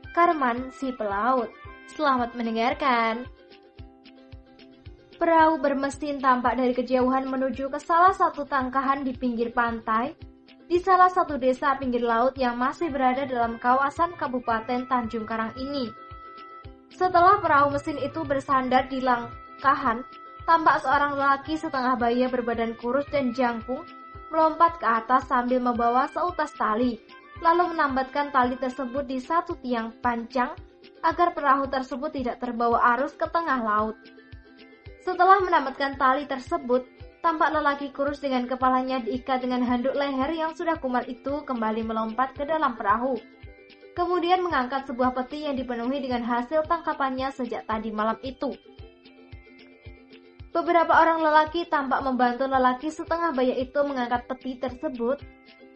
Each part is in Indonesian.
Karman si pelaut. Selamat mendengarkan. Perahu bermesin tampak dari kejauhan menuju ke salah satu tangkahan di pinggir pantai, di salah satu desa pinggir laut yang masih berada dalam kawasan Kabupaten Tanjung Karang ini. Setelah perahu mesin itu bersandar di langkahan, tampak seorang lelaki setengah baya berbadan kurus dan jangkung melompat ke atas sambil membawa seutas tali, lalu menambatkan tali tersebut di satu tiang pancang agar perahu tersebut tidak terbawa arus ke tengah laut. Setelah menambatkan tali tersebut, tampak lelaki kurus dengan kepalanya diikat dengan handuk leher yang sudah kumal itu kembali melompat ke dalam perahu. Kemudian mengangkat sebuah peti yang dipenuhi dengan hasil tangkapannya sejak tadi malam itu. Beberapa orang lelaki tampak membantu lelaki setengah baya itu mengangkat peti tersebut,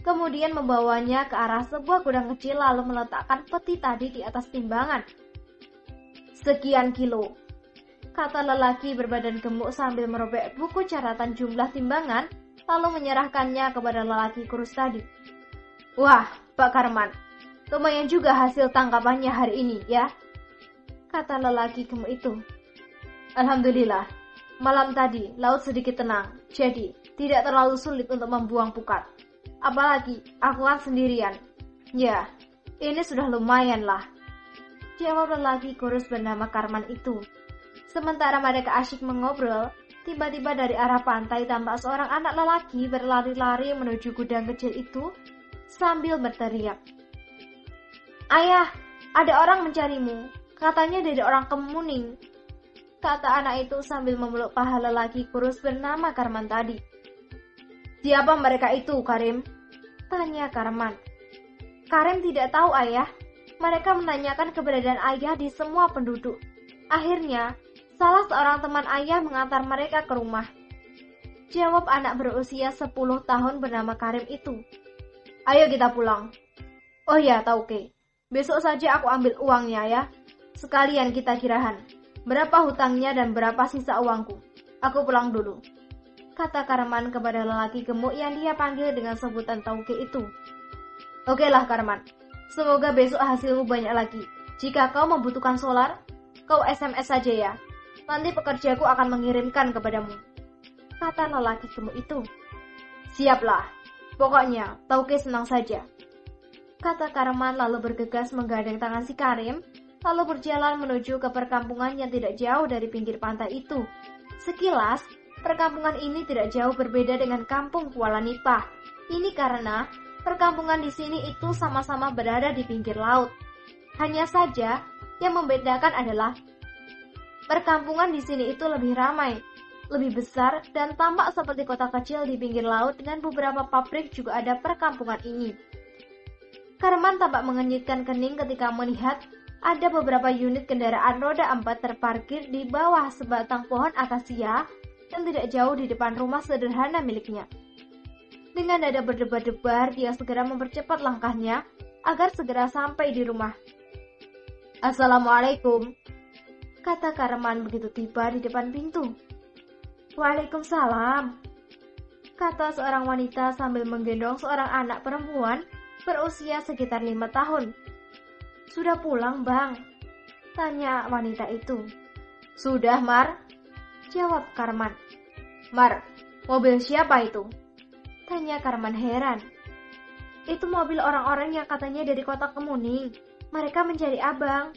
kemudian membawanya ke arah sebuah gudang kecil lalu meletakkan peti tadi di atas timbangan. Sekian kilo, kata lelaki berbadan gemuk sambil merobek buku catatan jumlah timbangan, lalu menyerahkannya kepada lelaki kurus tadi. Wah, Pak Karman, lumayan juga hasil tangkapannya hari ini ya, kata lelaki gemuk itu. Alhamdulillah, malam tadi laut sedikit tenang, jadi tidak terlalu sulit untuk membuang pukat. Apalagi aku kan sendirian. Ya, ini sudah lumayan lah, jawab lelaki kurus bernama Karman itu. Sementara mereka asyik mengobrol, tiba-tiba dari arah pantai tampak seorang anak lelaki berlari-lari menuju gudang kecil itu sambil berteriak. Ayah, ada orang mencarimu, katanya dari orang Kemuning, kata anak itu sambil memeluk paha lelaki kurus bernama Karman tadi. Siapa mereka itu, Karim? Tanya Karman. Karim tidak tahu, ayah. Mereka menanyakan keberadaan ayah di semua penduduk. Akhirnya, salah seorang teman ayah mengantar mereka ke rumah, jawab anak berusia 10 tahun bernama Karim itu. Ayo kita pulang. Oh ya, Tauke, besok saja aku ambil uangnya ya. Sekalian kita kirahan berapa hutangnya dan berapa sisa uangku. Aku pulang dulu, kata Karman kepada lelaki gemuk yang dia panggil dengan sebutan Tauke itu. Oke lah Karman, semoga besok hasilmu banyak lagi. Jika kau membutuhkan solar, kau SMS saja ya. Nanti pekerjaku akan mengirimkan kepadamu, kata lelaki gemuk itu. Siaplah, pokoknya Tauke senang saja, kata Karman lalu bergegas menggandeng tangan si Karim, lalu berjalan menuju ke perkampungan yang tidak jauh dari pinggir pantai itu. Sekilas, perkampungan ini tidak jauh berbeda dengan kampung Kuala Nipah. Ini karena perkampungan di sini itu sama-sama berada di pinggir laut. Hanya saja, yang membedakan adalah perkampungan di sini itu lebih ramai, lebih besar, dan tampak seperti kota kecil di pinggir laut dengan beberapa pabrik juga ada perkampungan ini. Karman tampak mengenyitkan kening ketika melihat ada beberapa unit kendaraan roda 4 terparkir di bawah sebatang pohon akasia dan tidak jauh di depan rumah sederhana miliknya. Dengan nada berdebar-debar, dia segera mempercepat langkahnya agar segera sampai di rumah. Assalamualaikum, kata Karman begitu tiba di depan pintu. Waalaikumsalam, kata seorang wanita sambil menggendong seorang anak perempuan berusia sekitar 5 tahun. Sudah pulang, Bang? Tanya wanita itu. Sudah, Mar, jawab Karman. Mar, mobil siapa itu? Tanya Karman heran. Itu mobil orang-orang yang katanya dari kota Kemuning. Mereka mencari abang,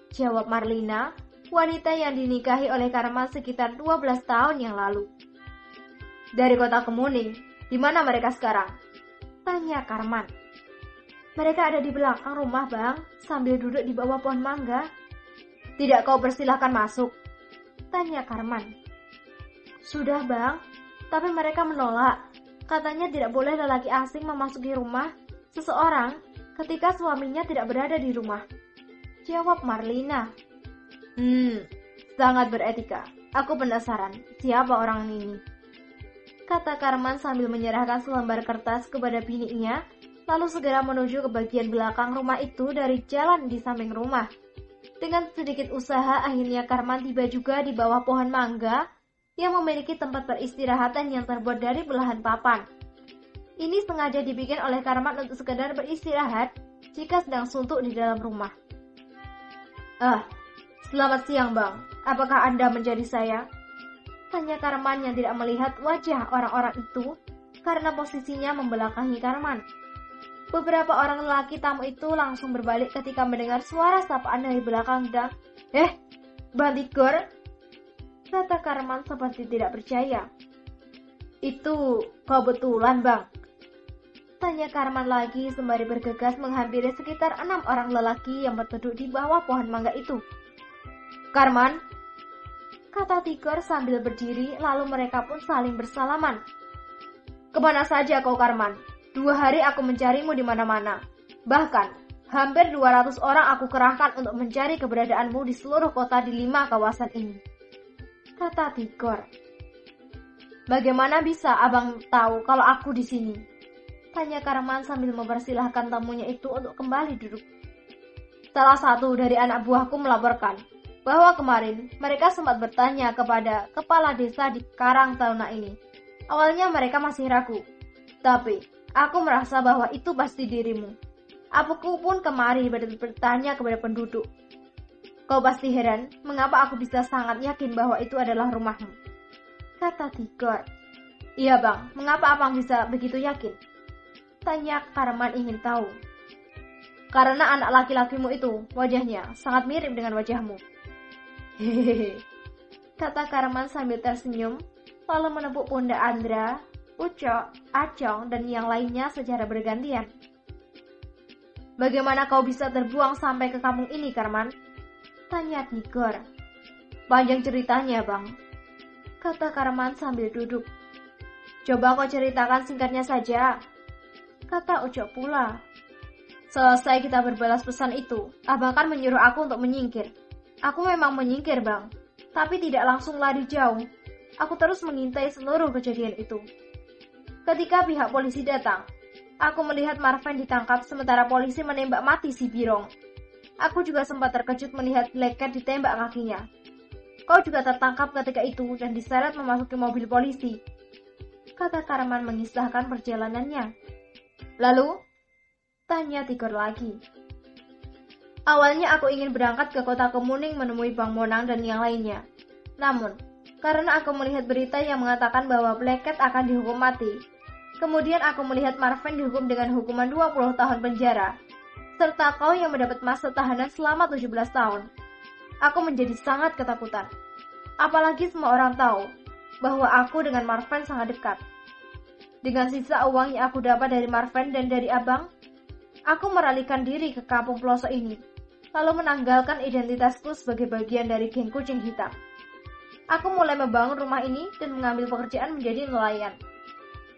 jawab Marlina, wanita yang dinikahi oleh Karman sekitar 12 tahun yang lalu. Dari kota Kemuning, di mana mereka sekarang? Tanya Karman. Mereka ada di belakang rumah, Bang, sambil duduk di bawah pohon mangga. Tidak kau persilahkan masuk? Tanya Karman. Sudah, Bang, tapi mereka menolak. Katanya tidak boleh lelaki asing memasuki rumah seseorang ketika suaminya tidak berada di rumah, jawab Marlina. Sangat beretika. Aku penasaran, siapa orang ini? Kata Karman sambil menyerahkan selembar kertas kepada bininya, lalu segera menuju ke bagian belakang rumah itu dari jalan di samping rumah. Dengan sedikit usaha, akhirnya Karman tiba juga di bawah pohon mangga yang memiliki tempat peristirahatan yang terbuat dari belahan papan. Ini sengaja dibikin oleh Karman untuk sekedar beristirahat jika sedang suntuk di dalam rumah. Ah, selamat siang Bang, apakah Anda mencari saya? Tanya Karman yang tidak melihat wajah orang-orang itu karena posisinya membelakangi Karman. Beberapa orang lelaki tamu itu langsung berbalik ketika mendengar suara sapaan dari belakang dan Bang Tigor? Kata Karman seperti tidak percaya. Itu kebetulan Bang. Tanya Karman lagi sembari bergegas menghampiri sekitar 6 orang lelaki yang berteduh di bawah pohon mangga itu. Karman, kata Tigor sambil berdiri, lalu mereka pun saling bersalaman. Kemana saja kau Karman? 2 hari aku mencarimu di mana-mana. Bahkan, hampir 200 orang aku kerahkan untuk mencari keberadaanmu di seluruh kota di 5 kawasan ini. Kata Tigor. Bagaimana bisa abang tahu kalau aku di sini? Tanya Karman sambil mempersilahkan tamunya itu untuk kembali duduk. Salah satu dari anak buahku melaporkan bahwa kemarin mereka sempat bertanya kepada kepala desa di Karang Taruna ini. Awalnya mereka masih ragu, tapi aku merasa bahwa itu pasti dirimu. Aku pun kemari bertanya kepada penduduk. Kau pasti heran mengapa aku bisa sangat yakin bahwa itu adalah rumahmu. Kata Tigor. Iya bang, mengapa abang bisa begitu yakin? Tanya Karman ingin tahu. Karena anak laki-lakimu itu wajahnya sangat mirip dengan wajahmu. Hehehe, kata Karman sambil tersenyum, lalu menepuk pundak Andra, Ucok, Acong, dan yang lainnya secara bergantian. Bagaimana kau bisa terbuang sampai ke kampung ini, Karman? Tanya Tigor. Panjang ceritanya, bang, kata Karman sambil duduk. Coba kau ceritakan singkatnya saja, kata Ucok pula. Selesai kita berbalas pesan itu, abang kan menyuruh aku untuk menyingkir. Aku memang menyingkir bang, tapi tidak langsung lari jauh. Aku terus mengintai seluruh kejadian itu. Ketika pihak polisi datang, aku melihat Marven ditangkap sementara polisi menembak mati si Birong. Aku juga sempat terkejut melihat Black Cat ditembak kakinya. Kau juga tertangkap ketika itu dan diseret memasuki mobil polisi, kata Karman mengisahkan perjalanannya. Lalu, tanya Tigor lagi. Awalnya aku ingin berangkat ke kota Kemuning menemui Bang Monang dan yang lainnya. Namun, karena aku melihat berita yang mengatakan bahwa Black Cat akan dihukum mati, kemudian aku melihat Marven dihukum dengan hukuman 20 tahun penjara, serta kau yang mendapat masa tahanan selama 17 tahun. Aku menjadi sangat ketakutan. Apalagi semua orang tahu bahwa aku dengan Marven sangat dekat. Dengan sisa uang yang aku dapat dari Marven dan dari abang, aku meralihkan diri ke kampung pelosok ini, lalu menanggalkan identitasku sebagai bagian dari geng kucing hitam. Aku mulai membangun rumah ini dan mengambil pekerjaan menjadi nelayan.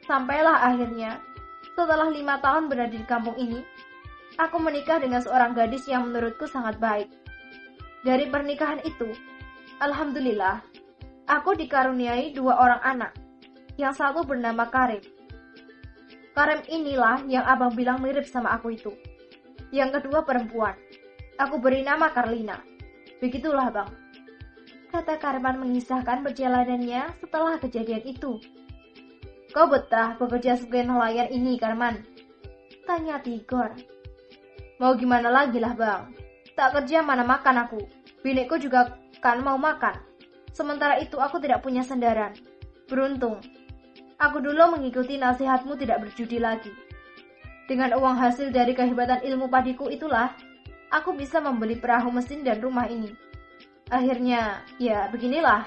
Sampailah akhirnya, setelah 5 tahun berada di kampung ini, aku menikah dengan seorang gadis yang menurutku sangat baik. Dari pernikahan itu, alhamdulillah, aku dikaruniai 2 orang anak. Yang satu bernama Karim. Karim inilah yang abang bilang mirip sama aku itu. Yang kedua perempuan. Aku beri nama Karlina. Begitulah bang, kata Karman mengisahkan perjalanannya setelah kejadian itu. Kau betah bekerja sebagai nelayan ini, Karman? Tanya Tigor. Mau gimana lagi lah bang, tak kerja mana makan aku. Binekku juga kan mau makan. Sementara itu aku tidak punya sandaran. Beruntung, aku dulu mengikuti nasihatmu tidak berjudi lagi. Dengan uang hasil dari kehebatan ilmu padiku itulah, aku bisa membeli perahu mesin dan rumah ini. Akhirnya, ya beginilah,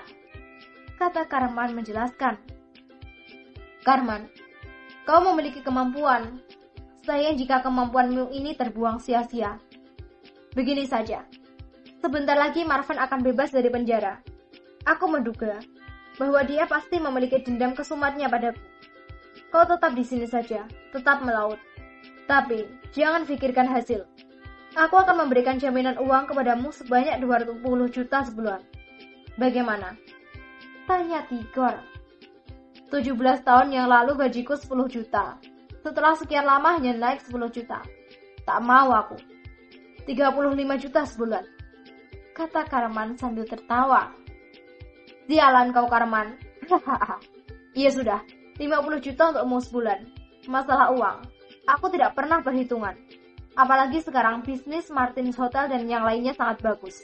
kata Karman menjelaskan. Karman, kau memiliki kemampuan. Sayang jika kemampuanmu ini terbuang sia-sia. Begini saja, sebentar lagi Marven akan bebas dari penjara. Aku menduga bahwa dia pasti memiliki dendam kesumatnya padaku. Kau tetap di sini saja, tetap melaut. Tapi, jangan pikirkan hasil. Aku akan memberikan jaminan uang kepadamu sebanyak 210 juta sebulan. Bagaimana? Tanya Tigor. 17 tahun yang lalu gajiku 10 juta. Setelah sekian lama hanya naik 10 juta. Tak mau aku. 35 juta sebulan, kata Karman sambil tertawa. Sialan kau Karman. Iya sudah, 50 juta untukmu sebulan. Masalah uang, aku tidak pernah perhitungan. Apalagi sekarang bisnis Martin's Hotel dan yang lainnya sangat bagus,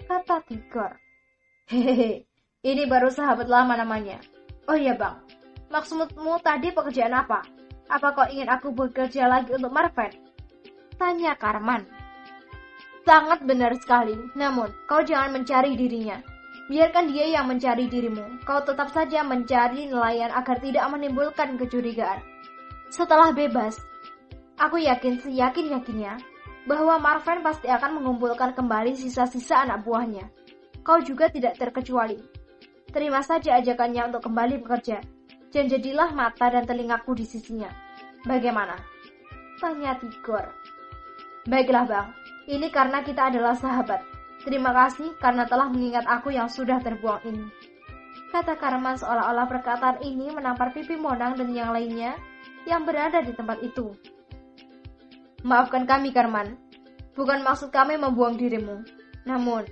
kata Tigor. Hehehe, ini baru sahabat lama namanya. Oh iya bang, maksudmu tadi pekerjaan apa? Apa kau ingin aku bekerja lagi untuk Marvin? Tanya Karman. Sangat benar sekali, namun kau jangan mencari dirinya. Biarkan dia yang mencari dirimu. Kau tetap saja mencari nelayan agar tidak menimbulkan kecurigaan. Setelah bebas, aku yakin seyakin-yakinnya bahwa Marvin pasti akan mengumpulkan kembali sisa-sisa anak buahnya. Kau juga tidak terkecuali. Terima saja ajakannya untuk kembali bekerja, dan jadilah mata dan telingaku di sisinya. Bagaimana? Tanya Tigor. Baiklah bang, ini karena kita adalah sahabat. Terima kasih karena telah mengingat aku yang sudah terbuang ini. Kata Karman seolah-olah perkataan ini menampar pipi Monang dan yang lainnya yang berada di tempat itu. Maafkan kami Karman, bukan maksud kami membuang dirimu. Namun,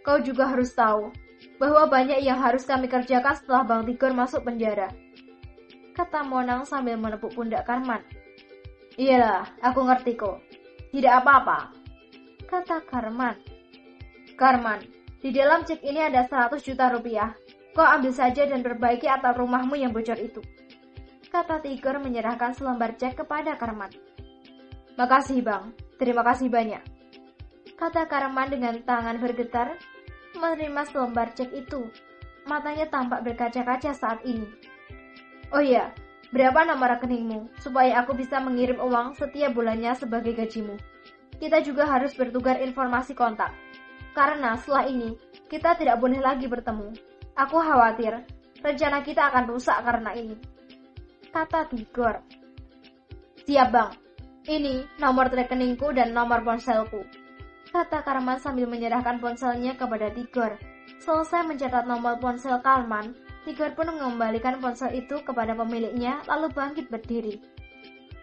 kau juga harus tahu bahwa banyak yang harus kami kerjakan setelah Bang Tigor masuk penjara. Kata Monang sambil menepuk pundak Karman. Iyalah, aku ngerti kok. Tidak apa-apa, kata Karman. Karman, di dalam cek ini ada 100 juta rupiah. Kau ambil saja dan perbaiki atap rumahmu yang bocor itu. Kata Tigor menyerahkan selembar cek kepada Karman. Makasih bang, terima kasih banyak. Kata Karman dengan tangan bergetar, menerima selembar cek itu. Matanya tampak berkaca-kaca saat ini. Oh iya, berapa nomor rekeningmu supaya aku bisa mengirim uang setiap bulannya sebagai gajimu. Kita juga harus bertukar informasi kontak. Karena setelah ini, kita tidak boleh lagi bertemu. Aku khawatir, rencana kita akan rusak karena ini. Kata Tigor. Siap bang, ini nomor rekeningku dan nomor ponselku. Kata Karman sambil menyerahkan ponselnya kepada Tigor. Selesai mencatat nomor ponsel Karman, Tigor pun mengembalikan ponsel itu kepada pemiliknya lalu bangkit berdiri.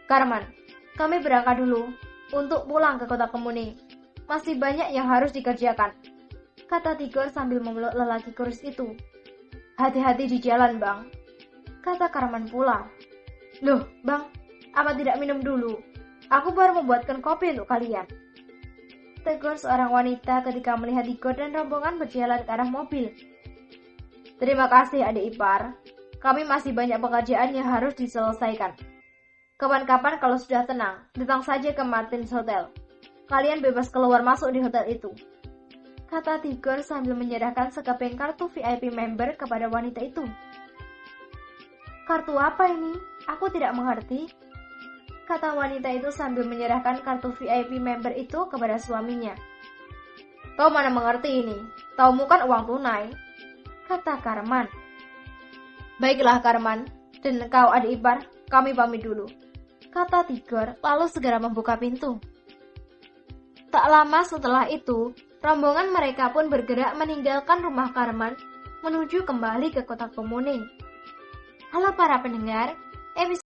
Karman, kami berangkat dulu untuk pulang ke kota Kemuning. Masih banyak yang harus dikerjakan, kata Tigor sambil memeluk lelaki kurus itu. Hati-hati di jalan bang, kata Karman pula. Loh bang, apa tidak minum dulu? Aku baru membuatkan kopi untuk kalian, tegur seorang wanita ketika melihat Tigor dan rombongan berjalan ke arah mobil. Terima kasih adik ipar, kami masih banyak pekerjaan yang harus diselesaikan. Kapan-kapan kalau sudah tenang, datang saja ke Martin's Hotel. Kalian bebas keluar masuk di hotel itu, kata Tigor sambil menyerahkan sekeping kartu VIP member kepada wanita itu. Kartu apa ini? Aku tidak mengerti, kata wanita itu sambil menyerahkan kartu VIP member itu kepada suaminya. Kau mana mengerti ini? Taumu kan uang tunai, kata Karman. Baiklah Karman, dan kau adik ipar, kami pamit dulu, kata Tigor lalu segera membuka pintu. Tak lama setelah itu, rombongan mereka pun bergerak meninggalkan rumah Karman menuju kembali ke kota Kemuning. Halo para pendengar, episode